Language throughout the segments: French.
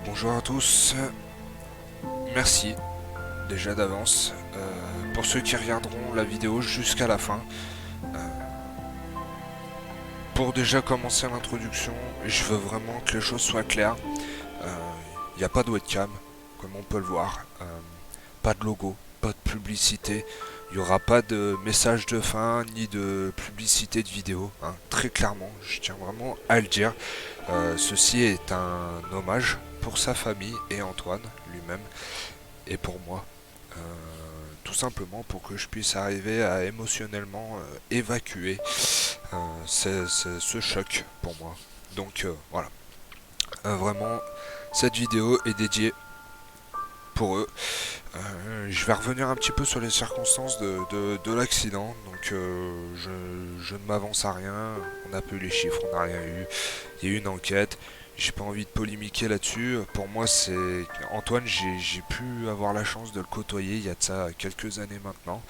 Bonjour à tous, merci déjà d'avance pour ceux qui regarderont la vidéo jusqu'à la fin. Pour déjà commencer l'introduction, je veux vraiment que les choses soient claires. Il n'y a pas de webcam, comme on peut le voir, pas de logo, pas de publicité, il n'y aura pas de message de fin ni de publicité de vidéo, hein. Très clairement, je tiens vraiment à le dire. Ceci est un hommage pour sa famille et Antoine lui-même et pour moi. Euh, tout simplement pour que je puisse arriver à émotionnellement évacuer ce choc pour moi. Donc voilà. Vraiment, cette vidéo est dédiée pour eux. Je vais revenir un petit peu sur les circonstances de l'accident. Donc je ne m'avance à rien. On n'a pas eu les chiffres, on n'a rien eu. Il y a eu une enquête. J'ai pas envie de polémiquer là-dessus. Pour moi, c'est Antoine. J'ai pu avoir la chance de le côtoyer il y a de ça quelques années maintenant.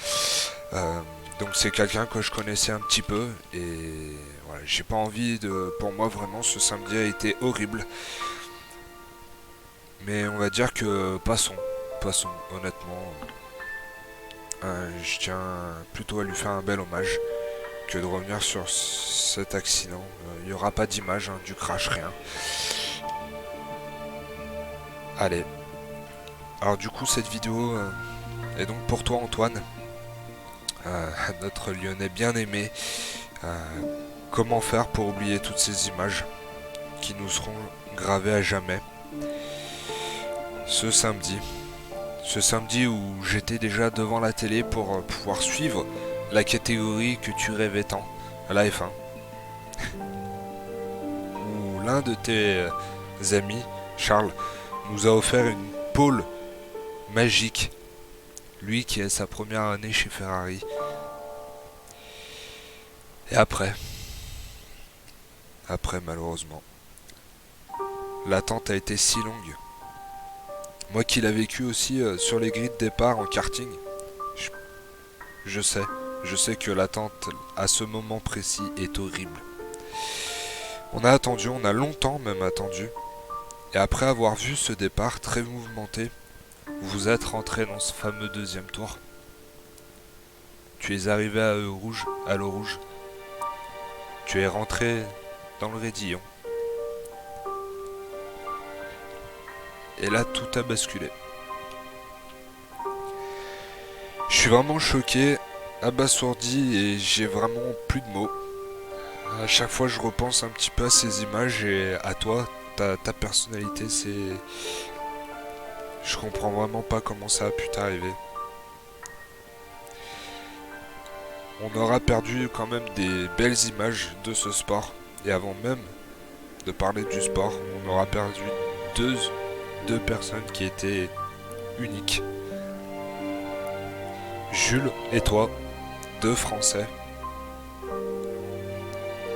Euh, donc c'est quelqu'un que je connaissais un petit peu et voilà, j'ai pas envie de. Pour moi, vraiment, ce samedi a été horrible. Mais on va dire que passons, honnêtement. Je tiens plutôt à lui faire un bel hommage que de revenir sur cet accident. Il n'y aura pas d'image, hein, du crash, rien. Allez. Alors du coup, cette vidéo est donc pour toi, Antoine, notre Lyonnais bien aimé. Euh, comment faire pour oublier toutes ces images qui nous seront gravées à jamais. Ce samedi. Ce samedi où j'étais déjà devant la télé pour pouvoir suivre la catégorie que tu rêvais tant, la F1. Où l'un de tes amis, Charles, nous a offert une pole magique. Lui qui a sa première année chez Ferrari. Et après malheureusement, l'attente a été si longue. Moi qui l'ai vécu aussi sur les grilles de départ en karting, je, je sais que l'attente à ce moment précis est horrible. On a attendu, on a longtemps même attendu, et après avoir vu ce départ très mouvementé, vous êtes rentré dans ce fameux deuxième tour. Tu es arrivé à l'eau rouge. Tu es rentré dans le raidillon. Et là, tout a basculé. Je suis vraiment choqué, abasourdi et j'ai vraiment plus de mots. À chaque fois, je repense un petit peu à ces images et à toi, ta personnalité, c'est. Je comprends vraiment pas comment ça a pu t'arriver. On aura perdu quand même des belles images de ce sport. Et avant même de parler du sport, on aura perdu deux, deux personnes qui étaient uniques. Jules et toi, deux Français.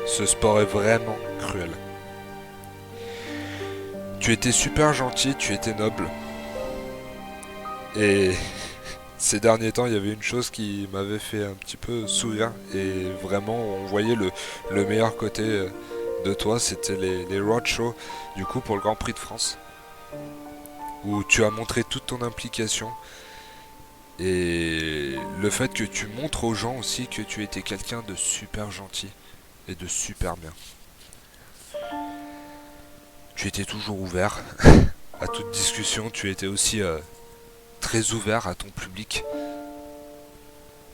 Ce sport est vraiment cruel. Tu étais super gentil, tu étais noble. Et ces derniers temps, il y avait une chose qui m'avait fait un petit peu sourire. Et vraiment, on voyait le meilleur côté de toi. C'était les roadshows, du coup, pour le Grand Prix de France. Où tu as montré toute ton implication. Et le fait que tu montres aux gens aussi que tu étais quelqu'un de super gentil et de super bien. Tu étais toujours ouvert à toute discussion, tu étais aussi très ouvert à ton public.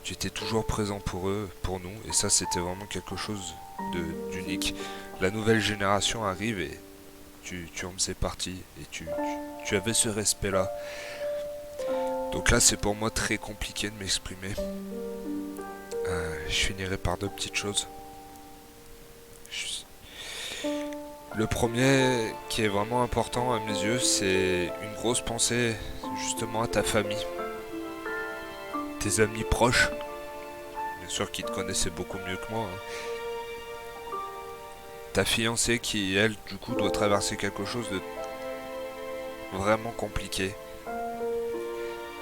Tu étais toujours présent pour eux, pour nous, et ça c'était vraiment quelque chose d'unique. La nouvelle génération arrive et tu en faisais partie, et tu avais ce respect-là. Donc là c'est pour moi très compliqué de m'exprimer. Je finirai par deux petites choses. Le premier qui est vraiment important à mes yeux, c'est une grosse pensée justement à ta famille, tes amis proches, bien sûr qui te connaissaient beaucoup mieux que moi, hein. Ta fiancée qui, elle, du coup, doit traverser quelque chose de vraiment compliqué.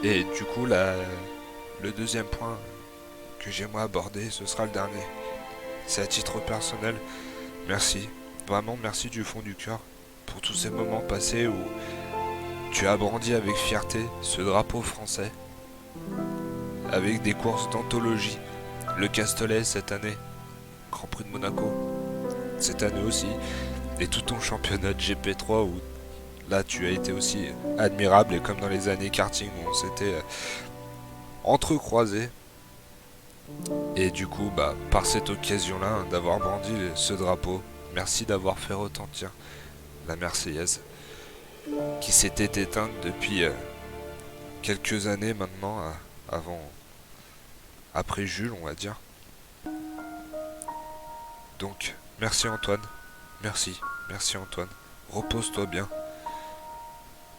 Et du coup, le deuxième point que j'aimerais aborder, ce sera le dernier. C'est à titre personnel. Merci, vraiment merci du fond du cœur pour tous ces moments passés où tu as brandi avec fierté ce drapeau français, avec des courses d'anthologie, le Castellet cette année, Grand Prix de Monaco, cette année aussi, et tout ton championnat de GP3 où là tu as été aussi admirable et comme dans les années karting où on s'était entrecroisés. Et du coup, bah, par cette occasion-là, d'avoir brandi ce drapeau, merci d'avoir fait retentir la Marseillaise, qui s'était éteinte depuis quelques années maintenant, avant, après Jules, on va dire. Donc, merci Antoine, merci, merci Antoine. Repose-toi bien,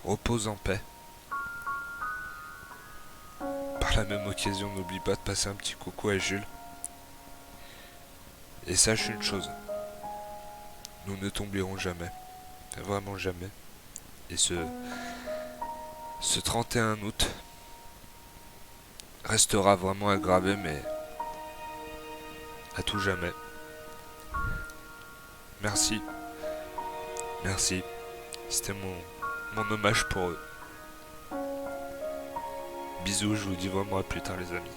repose en paix. Par la même occasion, n'oublie pas de passer un petit coucou à Jules. Et sache une chose, nous ne t'oublierons jamais, vraiment jamais. Et ce 31 août restera vraiment aggravé, mais à tout jamais. Merci, merci. C'était mon hommage pour eux. Bisous, je vous dis vraiment à plus tard les amis.